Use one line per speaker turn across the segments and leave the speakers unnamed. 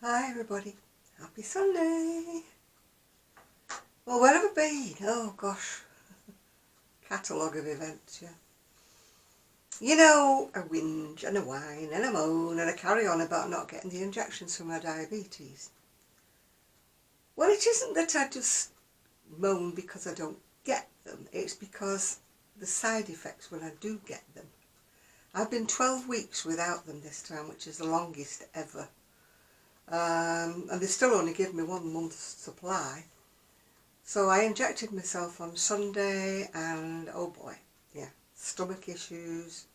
Hi everybody, happy Sunday. Well, where have I been? Oh gosh, catalogue of events, yeah. You know, I whinge and I whine and I moan and I carry on about not getting the injections for my diabetes. Well, it isn't that I just moan because I don't get them, it's because the side effects when I do get them. I've been 12 weeks without them this time, which is the longest ever. And they still only give me 1 month's supply. So I injected myself on Sunday and oh boy, yeah, stomach issues,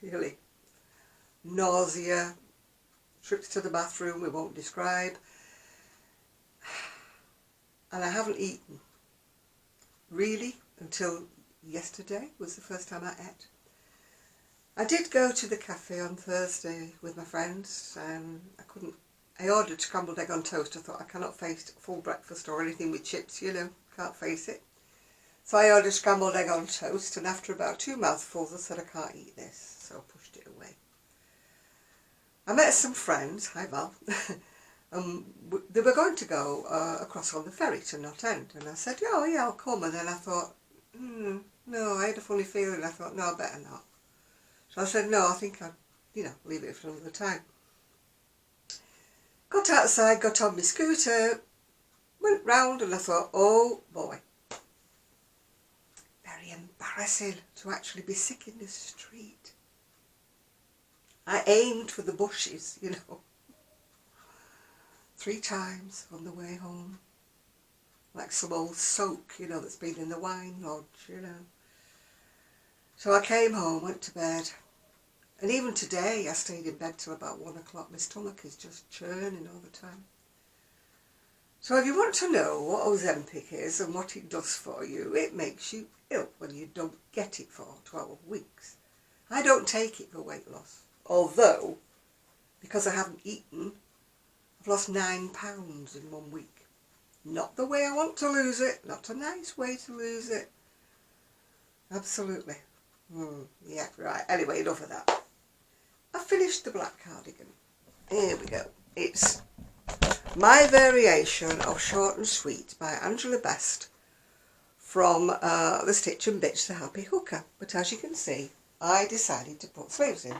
really, nausea, trips to the bathroom we won't describe, and I haven't eaten really until yesterday was the first time I ate. I did go to the cafe on Thursday with my friends and I ordered scrambled egg on toast. I thought I cannot face full breakfast or anything with chips, you know, can't face it. So I ordered scrambled egg on toast and after about 2 mouthfuls I said I can't eat this, so I pushed it away. I met some friends, hi Val, they were going to go across on the ferry to Knot End and I said, oh yeah, I'll come, and then I thought, no, I had a funny feeling, I thought, no, I better not. So I said, no, I think I'd, leave it for another time. Got outside, got on my scooter, went round and I thought, oh boy, very embarrassing to actually be sick in this street. I aimed for the bushes, 3 times on the way home. Like some old soak, that's been in the wine lodge, So I came home, went to bed. And even today I stayed in bed till about 1 o'clock. My stomach is just churning all the time. So if you want to know what Ozempic is and what it does for you, it makes you ill when you don't get it for 12 weeks. I don't take it for weight loss. Although, because I haven't eaten, I've lost 9 pounds in 1 week. Not the way I want to lose it, not a nice way to lose it. Absolutely. Yeah, right. Anyway, enough of that. I finished the black cardigan. Here we go. It's my variation of Short and Sweet by Angela Best from the Stitch and Bitch The Happy Hooker. But as you can see, I decided to put sleeves in.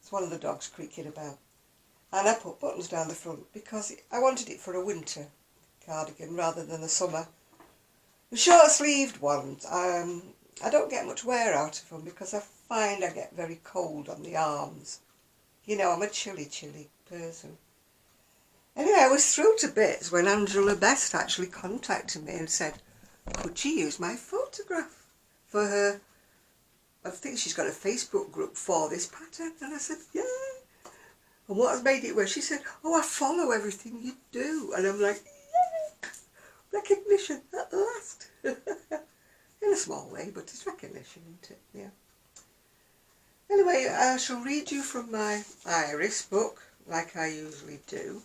It's one of the dogs creaking about. And I put buttons down the front because I wanted it for a winter cardigan rather than a summer. The short-sleeved ones, I don't get much wear out of them because I find I get very cold on the arms. I'm a chilly person. Anyway, I was thrilled to bits when Angela Best actually contacted me and said, could she use my photograph for her, I think she's got a Facebook group for this pattern. And I said, yeah. And what has made it worse? She said, oh, I follow everything you do. And I'm like, yeah, recognition at last. In a small way, but it's recognition, isn't it? Yeah. Anyway, I shall read you from my Iris book, like I usually do.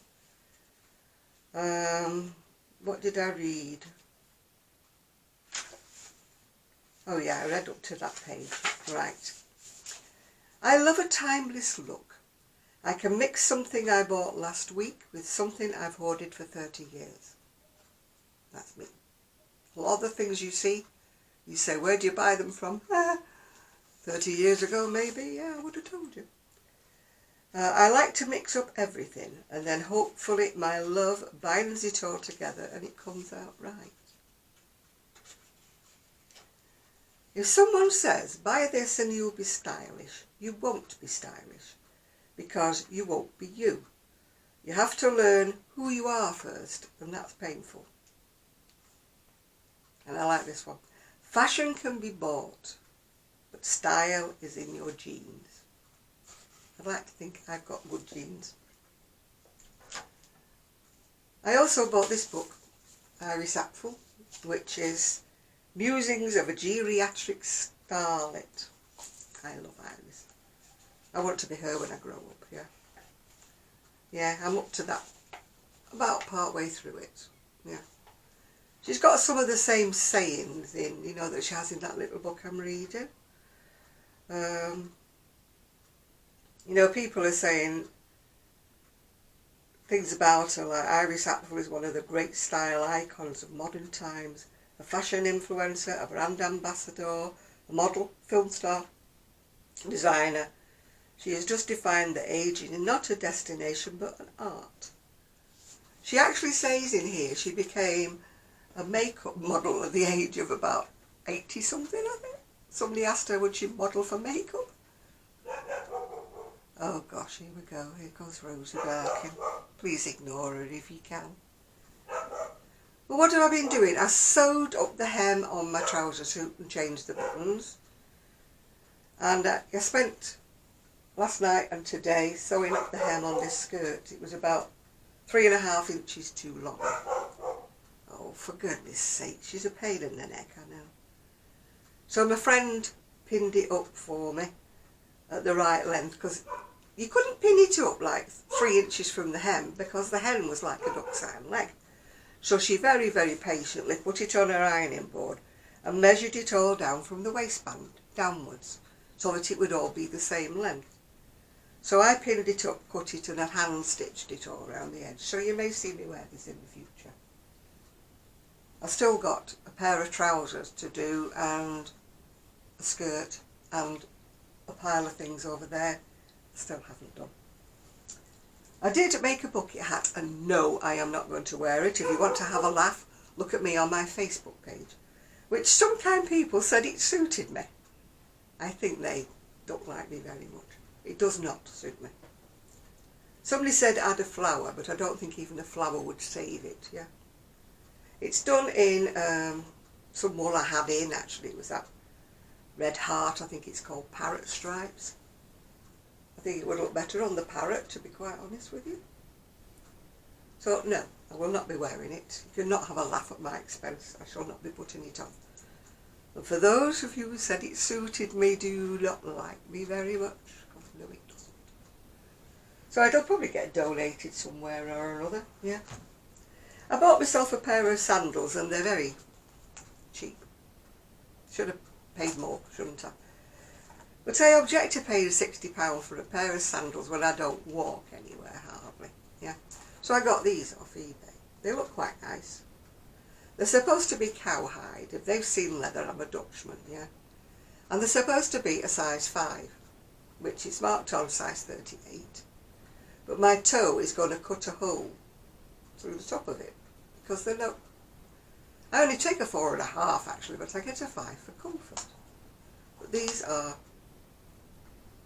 What did I read? Oh yeah, I read up to that page. Right. I love a timeless look. I can mix something I bought last week with something I've hoarded for 30 years. That's me. A lot of the things you see, you say, where do you buy them from? 30 years ago maybe, yeah, I would have told you. I like to mix up everything and then hopefully my love binds it all together and it comes out right. If someone says, buy this and you'll be stylish, you won't be stylish because you won't be you. You have to learn who you are first, and that's painful. And I like this one. Fashion can be bought, but style is in your genes. I'd like to think I've got good genes. I also bought this book, Iris Apfel, which is Musings of a Geriatric Starlet. I love Iris. I want to be her when I grow up, yeah. Yeah, I'm up to that, about part way through it, yeah. She's got some of the same sayings in, that she has in that little book I'm reading. People are saying, things about her, like Iris Apfel is one of the great style icons of modern times, a fashion influencer, a brand ambassador, a model, film star, designer. She has just defined that aging is not a destination but an art. She actually says in here she became a makeup model at the age of about 80 something, I think. Somebody asked her would she model for makeup. Oh gosh, here we go. Here goes Rosie Birkin. Please ignore her if you can. Well, what have I been doing? I sewed up the hem on my trouser suit and changed the buttons. And I spent last night and today sewing up the hem on this skirt. It was about 3.5 inches too long. Oh, for goodness sake, she's a pain in the neck, I know. So my friend pinned it up for me at the right length, because you couldn't pin it up like 3 inches from the hem because the hem was like a duck's hind leg. So she very, very patiently put it on her ironing board and measured it all down from the waistband downwards so that it would all be the same length. So I pinned it up, cut it, and I've hand stitched it all around the edge. So you may see me wear this in the future. I've still got a pair of trousers to do and a skirt and a pile of things over there I still haven't done. I did make a bucket hat, and no, I am not going to wear it. If you want to have a laugh, look at me on my Facebook page, which some kind people said it suited me. I think they don't like me very much. It does not suit me. Somebody said add a flower, but I don't think even a flower would save it, yeah. It's done in some wool I had in, actually. It was that red heart, I think it's called parrot stripes. I think it would look better on the parrot, to be quite honest with you. So no, I will not be wearing it. You cannot have a laugh at my expense. I shall not be putting it on. And for those of you who said it suited me, do not like me very much. No, it doesn't. So it'll probably get donated somewhere or another, yeah. I bought myself a pair of sandals and they're very cheap. Should have paid more, shouldn't I? But I object to paying £60 for a pair of sandals when I don't walk anywhere hardly, yeah. So I got these off eBay. They look quite nice. They're supposed to be cowhide. If they've seen leather, I'm a Dutchman, yeah. And they're supposed to be a size 5, which is marked on size 38. But my toe is going to cut a hole through the top of it because they're not. I only take a 4.5 actually, but I get a 5 for comfort. But these are,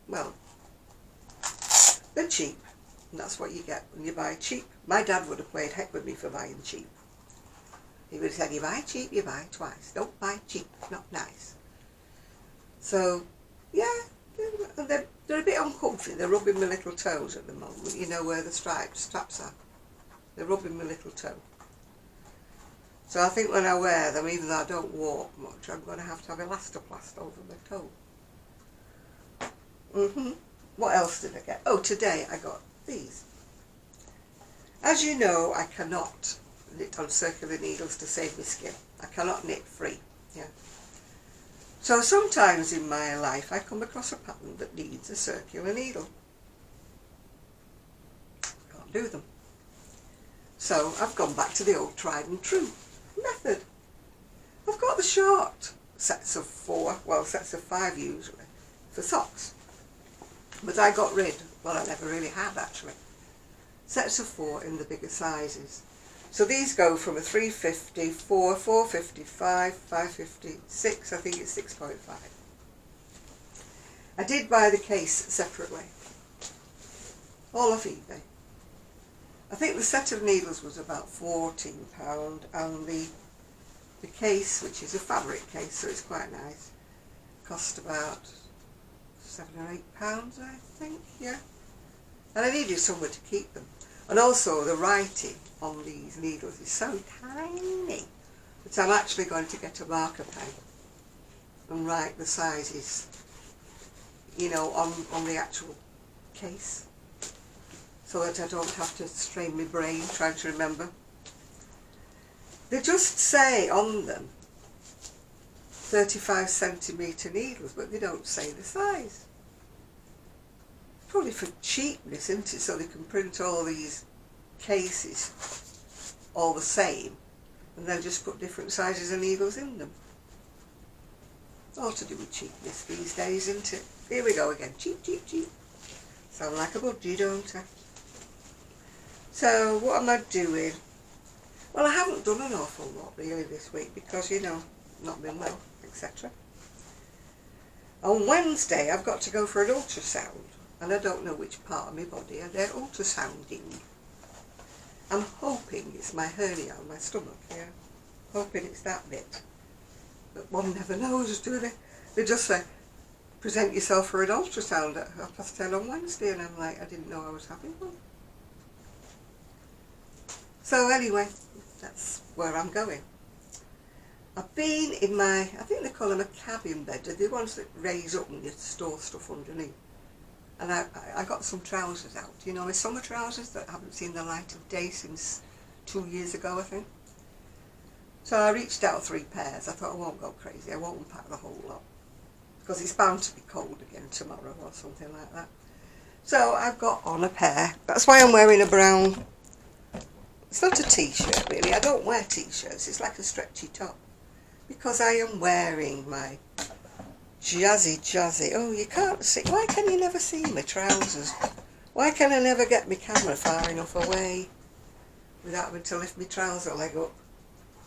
well, they're cheap, and that's what you get when you buy cheap. My dad would have played heck with me for buying cheap. He would have said, you buy cheap, you buy twice. Don't buy cheap, it's not nice. So, yeah, they're a bit uncomfy. They're rubbing my little toes at the moment, you know where the straps are. They're rubbing my little toe. So I think when I wear them, even though I don't walk much, I'm going to have elastoplast over my toe. What else did I get? Oh, today I got these. As you know, I cannot knit on circular needles to save my skin. I cannot knit free, yeah. So sometimes in my life I come across a pattern that needs a circular needle. Can't do them. So I've gone back to the old tried and true method. I've got the short sets of 4, well sets of 5 usually, for socks. But I got rid, well I never really had actually, sets of 4 in the bigger sizes. So these go from a 350, 4, 450, 5, 550, 6, I think it's 6.5. I did buy the case separately, all off eBay. I think the set of needles was about £14 and the case, which is a fabric case, so it's quite nice, cost about £7 or £8 I think, yeah. And I needed somewhere to keep them. And also the writing on these needles is so tiny that I'm actually going to get a marker pen and write the sizes, you know, on the actual case, so that I don't have to strain my brain trying to remember. They just say on them 35cm needles, but they don't say the size. Probably for cheapness, isn't it? So they can print all these cases all the same, and then just put different sizes of needles in them. All to do with cheapness these days, isn't it? Here we go again. Cheap, cheap, cheap. Sound like a budgie, don't I? So, what am I doing? Well, I haven't done an awful lot really this week because, you know, not been well, etc. On Wednesday, I've got to go for an ultrasound, and I don't know which part of my body they're ultrasounding. I'm hoping it's my hernia on my stomach, yeah. Hoping it's that bit. But one never knows, do they? They just say, present yourself for an ultrasound at 10:30 on Wednesday, and I'm like, I didn't know I was having one. So anyway, that's where I'm going. I've been in my, I think they call them a cabin bed, they're the ones that raise up and you store stuff underneath. And I got some trousers out, you know, my summer trousers that haven't seen the light of day since 2 years ago, I think. So I reached out 3 pairs. I thought I won't go crazy, I won't unpack the whole lot, because it's bound to be cold again tomorrow or something like that. So I've got on a pair. That's why I'm wearing a brown, it's not a t-shirt really, I don't wear t-shirts, it's like a stretchy top. Because I am wearing my jazzy, oh you can't see, why can you never see my trousers? Why can I never get my camera far enough away without having to lift my trouser leg up,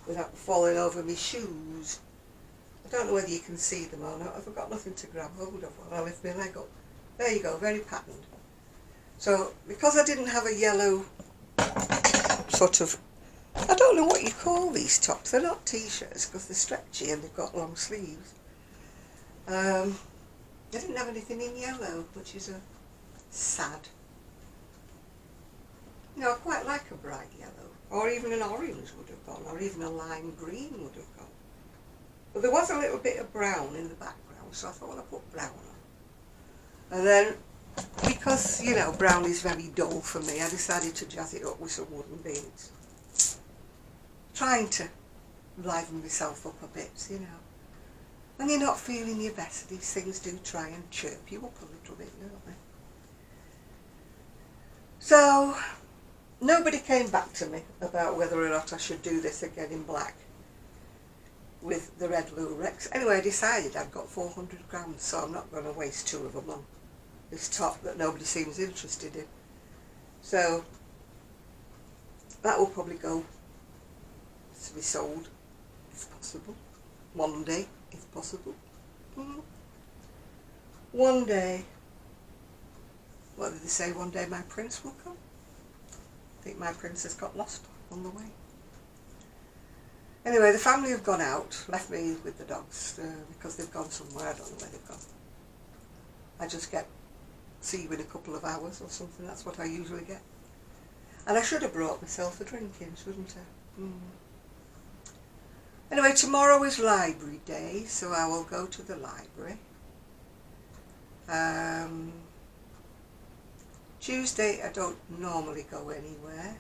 without falling over my shoes? I don't know whether you can see them or not, I've got nothing to grab hold of while I lift my leg up. There you go, very patterned. So because I didn't have a yellow sort of, I don't know what you call these tops, they're not t-shirts because they're stretchy and they've got long sleeves. I didn't have anything in yellow, which is a sad. You know, I quite like a bright yellow, or even an orange would have gone, or even a lime green would have gone. But there was a little bit of brown in the background, so I thought, well, I'll put brown on. And then, because, you know, brown is very dull for me, I decided to jazz it up with some wooden beads. Trying to liven myself up a bit, you know. When you're not feeling your best, these things do try and chirp you up a little bit, don't they? So, nobody came back to me about whether or not I should do this again in black with the red lurex. Anyway, I decided I've got 400 grams, so I'm not going to waste 2 of them on this top that nobody seems interested in. So, that will probably go to be sold, if possible. One day, if possible. One day. What did they say? One day my prince will come? I think my princess got lost on the way. Anyway, the family have gone out, left me with the dogs, because they've gone somewhere, I don't know where they've gone. I just see you in a couple of hours or something, that's what I usually get. And I should have brought myself a drink in, shouldn't I? Anyway, tomorrow is library day, so I will go to the library. Tuesday I don't normally go anywhere.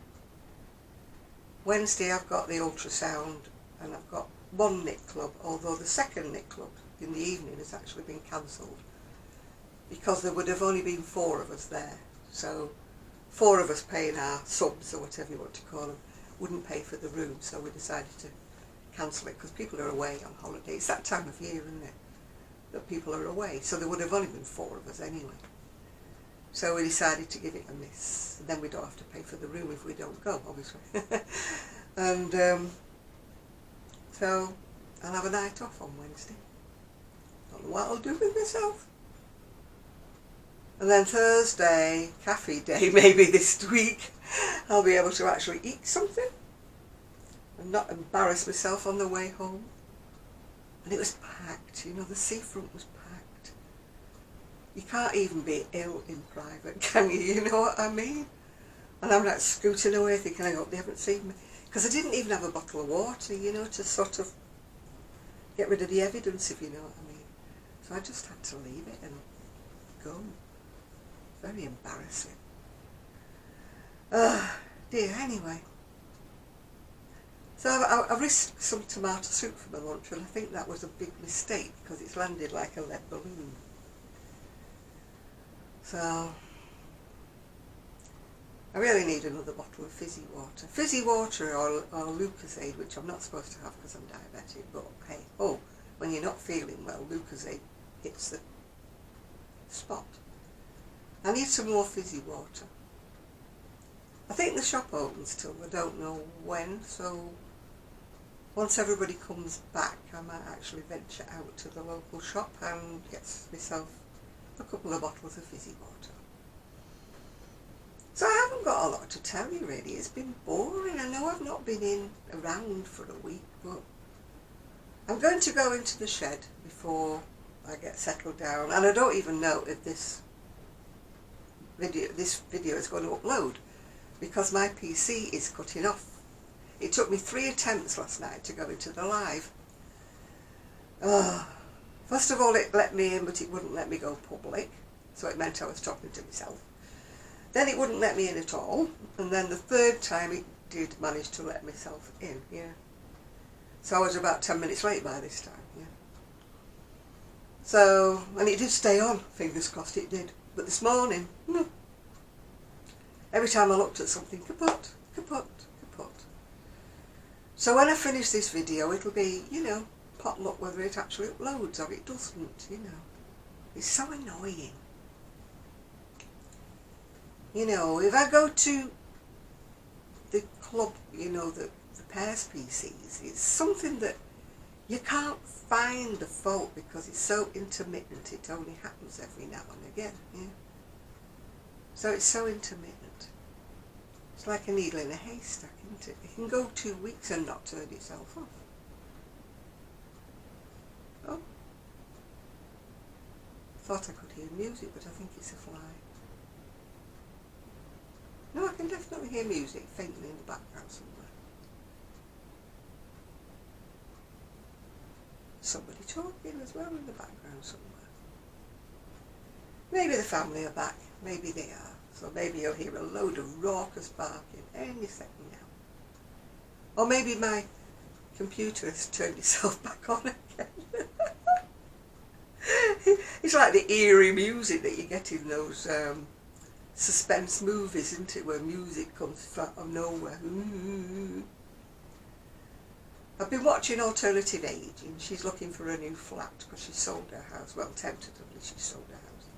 Wednesday I've got the ultrasound and I've got one knit club, although the second knit club in the evening has actually been cancelled because there would have only been 4 of us there. So 4 of us paying our subs, or whatever you want to call them, wouldn't pay for the room, so we decided to cancel it because people are away on holiday. It's that time of year, isn't it, that people are away, so there would have only been 4 of us anyway. So we decided to give it a miss. Then we don't have to pay for the room if we don't go, obviously. And so I'll have a night off on Wednesday. Don't know what I'll do with myself. And then Thursday, cafe day, maybe this week, I'll be able to actually eat something and not embarrass myself on the way home. And it was packed, you know, the seafront was packed. You can't even be ill in private, can you? You know what I mean? And I'm like scooting away thinking, I hope they haven't seen me. Because I didn't even have a bottle of water, you know, to sort of get rid of the evidence, if you know what I mean. So I just had to leave it and go. Very embarrassing. Dear, anyway. So I risked some tomato soup for my lunch, and I think that was a big mistake because it's landed like a lead balloon. So I really need another bottle of fizzy water. Fizzy water or Lucozade, which I'm not supposed to have because I'm diabetic, but hey, oh, when you're not feeling well, Lucozade hits the spot. I need some more fizzy water. I think the shop opens till I don't know when, so once everybody comes back I might actually venture out to the local shop and get myself a couple of bottles of fizzy water. So I haven't got a lot to tell you really. It's been boring. I know I've not been around for a week, but I'm going to go into the shed before I get settled down, and I don't even know if this video is going to upload because my PC is cutting off. It took me 3 attempts last night to go into the live. First of all, it let me in, but it wouldn't let me go public, so it meant I was talking to myself. Then it wouldn't let me in at all, and then the third time it did manage to let myself in, yeah. So I was about 10 minutes late by this time, yeah. So, and it did stay on, fingers crossed it did. But this morning, every time I looked at something, kaput, kaput, kaput. So when I finish this video, it'll be, you know, potluck whether it actually uploads or it doesn't, you know. It's so annoying. You know, if I go to the club, you know, the pairs PCs, it's something that you can't find the fault because it's so intermittent. It only happens every now and again, yeah. So it's so intermittent. It's like a needle in a haystack, isn't it? It can go 2 weeks and not turn itself off. Oh. Thought I could hear music, but I think it's a fly. No, I can definitely hear music faintly in the background somewhere. Somebody talking as well in the background somewhere. Maybe the family are back, maybe they are. So maybe you'll hear a load of raucous barking any second now. Or maybe my computer has turned itself back on again. It's like the eerie music that you get in those suspense movies, isn't it, where music comes out of nowhere. I've been watching Alternative Aging. She's looking for a new flat because she sold her house. Well, tentatively she sold her house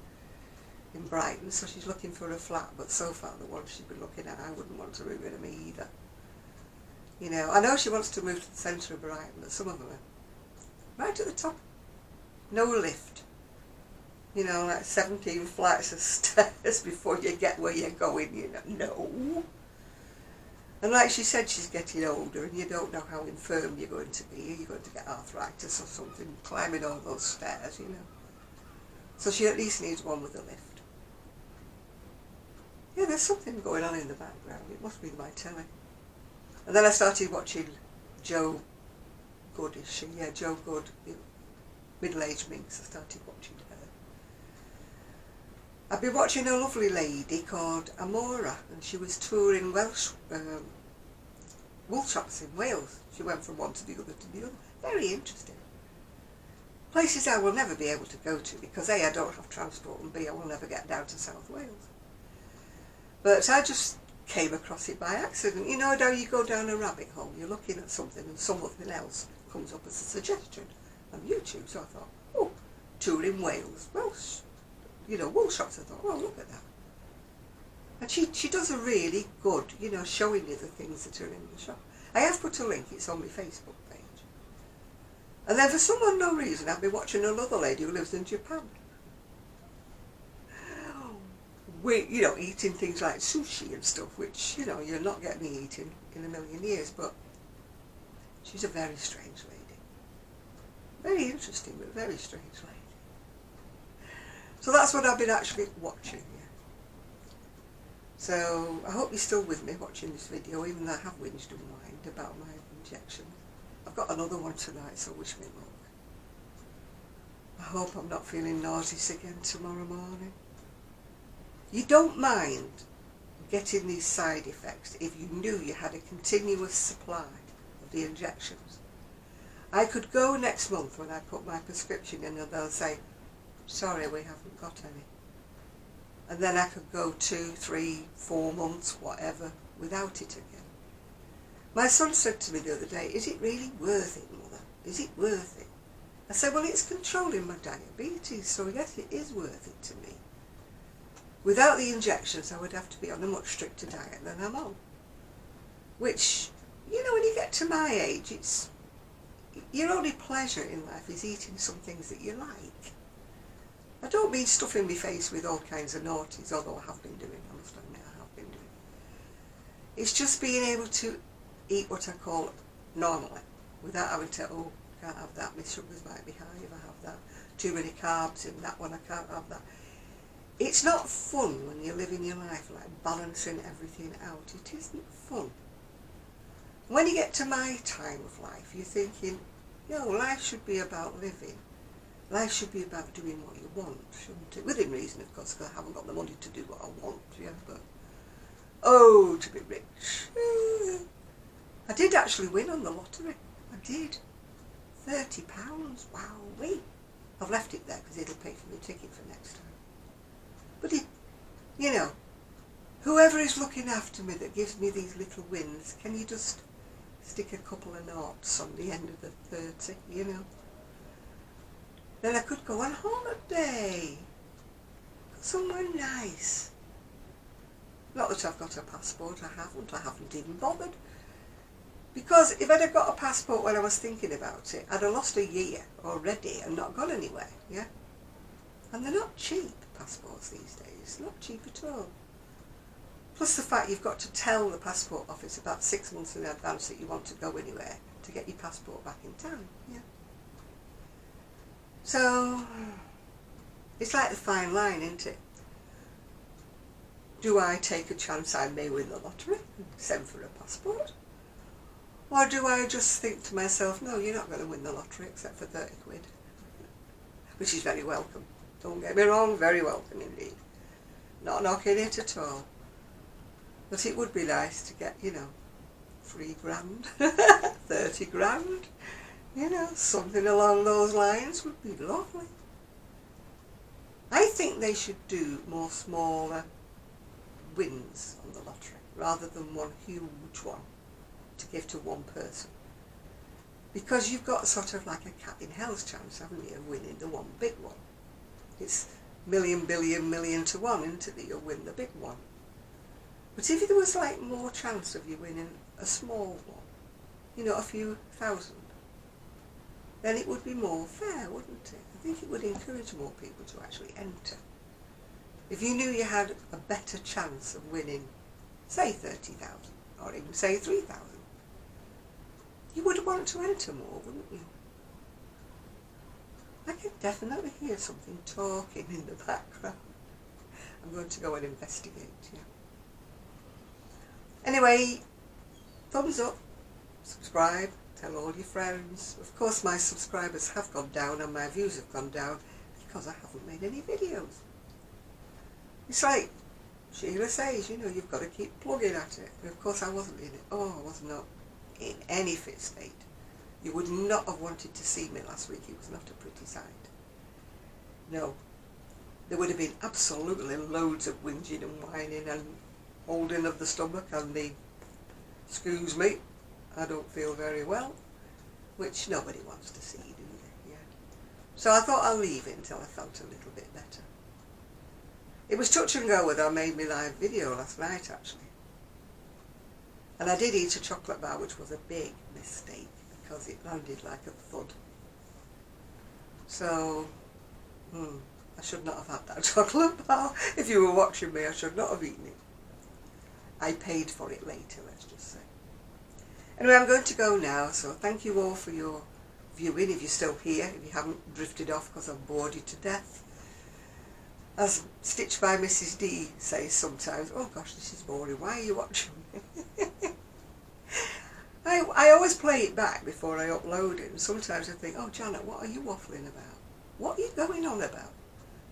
in Brighton, so she's looking for a flat, but so far the one she's been looking at, I wouldn't want to move in them either. You know, I know she wants to move to the centre of Brighton, but some of them are right at the top. No lift. You know, like 17 flights of stairs before you get where you're going, you know. No. And like she said, she's getting older and you don't know how infirm you're going to be. You're going to get arthritis or something climbing all those stairs, you know. So she at least needs one with a lift. Yeah, there's something going on in the background. It must be my telly. And then I started watching Joe Good, is she? Yeah, Joe Good, the middle-aged minx. I started watching her. I've been watching a lovely lady called Amora, and she was touring Welsh wool shops in Wales. She went from one to the other to the other. Very interesting. Places I will never be able to go to because A, I don't have transport, and B, I will never get down to South Wales. But I just came across it by accident. You know how you go down a rabbit hole, you're looking at something and something else comes up as a suggestion on YouTube. So I thought, oh, tour in Wales, Welsh, you know, wool shops. I thought, oh, look at that. And she does a really good, you know, showing you the things that are in the shop. I have put a link, it's on my Facebook page. And then for some unknown reason, I've been watching another lady who lives in Japan. You know, eating things like sushi and stuff, which, you know, you're not getting me eating in a million years, but she's a very strange lady. Very interesting, but very strange lady. So that's what I've been actually watching, yeah. So I hope you're still with me watching this video, even though I have whinged and whined about my injection. I've got another one tonight, so wish me luck. I hope I'm not feeling nauseous again tomorrow morning. You don't mind getting these side effects if you knew you had a continuous supply of the injections. I could go next month when I put my prescription in and they'll say, sorry, we haven't got any. and then I could go 2, 3, 4 months, whatever, without it again. My son said to me the other day, is it really worth it, Mother? Is it worth it? I said, well, it's controlling my diabetes, so yes, it is worth it to me. Without the injections, I would have to be on a much stricter diet than I'm on. Which, you know, when you get to my age, it's your only pleasure in life is eating some things that you like. I don't mean stuffing my face with all kinds of naughties, although I have been doing, I must admit I have been doing. It's just being able to eat what I call normally, without having to, oh, can't have that, my sugars might be high if I have that, too many carbs in that one, I can't have that. It's not fun when you're living your life like balancing everything out. It isn't fun. When you get to my time of life, you're thinking, life should be about living. Life should be about doing what you want, shouldn't it? Within reason, of course, because I haven't got the money to do what I want, but to be rich. I did actually win on the lottery. I did. £30. Wowee. I've left it there because it'll pay for my ticket for next time. But whoever is looking after me that gives me these little wins, can you just stick a couple of noughts on the end of the 30, Then I could go on holiday. Somewhere nice. Not that I've got a passport, I haven't even bothered. Because if I'd have got a passport when I was thinking about it, I'd have lost a year already and not gone anywhere, And they're not cheap, passports these days, not cheap at all. Plus the fact you've got to tell the passport office about 6 months in advance that you want to go anywhere to get your passport back in time, So, it's like the fine line, isn't it? Do I take a chance I may win the lottery and send for a passport? Or do I just think to myself, no, you're not going to win the lottery except for 30 quid. Which is very welcome. Don't get me wrong, very welcome indeed. Not knocking it at all. But it would be nice to get, 3 grand, 30 grand, something along those lines would be lovely. I think they should do more smaller wins on the lottery rather than one huge one to give to one person. Because you've got sort of like a cat in hell's chance, haven't you, of winning the one big one. It's million, billion, million to one, isn't it, that you'll win the big one. But if there was like more chance of you winning a small one, a few thousand, then it would be more fair, wouldn't it? I think it would encourage more people to actually enter. If you knew you had a better chance of winning, say 30,000, or even say 3,000, you would want to enter more, wouldn't you? I can definitely hear something talking in the background. I'm going to go and investigate, Anyway, thumbs up, subscribe, tell all your friends. Of course my subscribers have gone down and my views have gone down because I haven't made any videos. It's like Sheila says, you've got to keep plugging at it. And of course I wasn't in it. I was not in any fit state. You would not have wanted to see me last week. It was not a pretty sight. No. There would have been absolutely loads of whinging and whining and holding of the stomach and the, excuse me, I don't feel very well, which nobody wants to see, do they? So I thought I'll leave it until I felt a little bit better. It was touch and go whether I made my live video last night, actually. And I did eat a chocolate bar, which was a big mistake, because it landed like a thud. So, I should not have had that chocolate bar. If you were watching me, I should not have eaten it. I paid for it later, let's just say. Anyway, I'm going to go now, so thank you all for your viewing, if you're still here, if you haven't drifted off because I've bored you to death. As Stitched by Mrs. D says sometimes, oh gosh, this is boring, why are you watching me? I always play it back before I upload it, and sometimes I think, oh Janet, what are you waffling about? What are you going on about?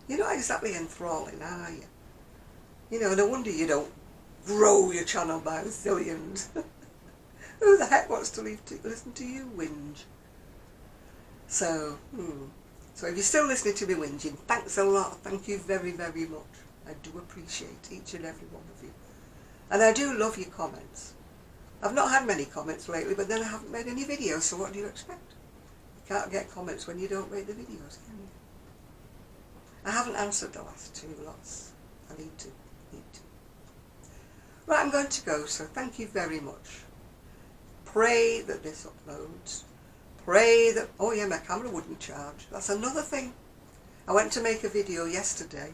You're not exactly enthralling, are you? No wonder you don't grow your channel by zillions. Who the heck wants to listen to you whinge? So if you're still listening to me whinging, thanks a lot. Thank you very, very much. I do appreciate each and every one of you. And I do love your comments. I've not had many comments lately, but then I haven't made any videos, so what do you expect? You can't get comments when you don't make the videos, can you? I haven't answered the last 2 lots. I need to. Right, I'm going to go, so thank you very much. Pray that this uploads. Pray that... Oh yeah, my camera wouldn't charge. That's another thing. I went to make a video yesterday.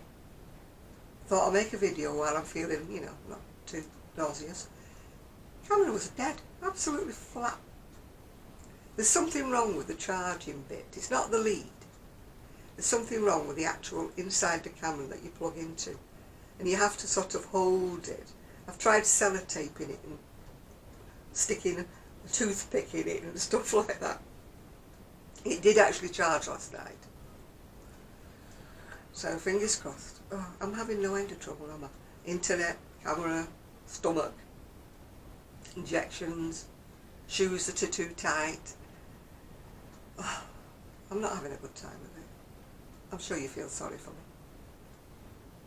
Thought I'll make a video while I'm feeling, you know, not too nauseous. Camera was dead. Absolutely flat. There's something wrong with the charging bit. It's not the lead. There's something wrong with the actual inside the camera that you plug into. And you have to sort of hold it. I've tried sellotaping it and sticking a toothpick in it and stuff like that. It did actually charge last night. So fingers crossed. Oh, I'm having no end of trouble, am I? Internet, camera, stomach, injections, shoes that are too tight. Oh, I'm not having a good time with it. I'm sure you feel sorry for me.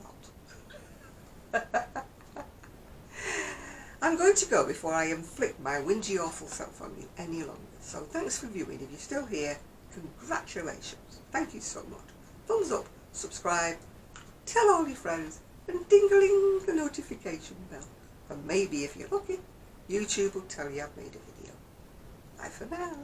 Not. I'm going to go before I inflict my whingy awful self on you any longer. So thanks for viewing. If you're still here, congratulations. Thank you so much. Thumbs up, subscribe, tell all your friends, and ding-a-ling the notification bell. And maybe if you're lucky, YouTube will tell you I've made a video. Bye for now.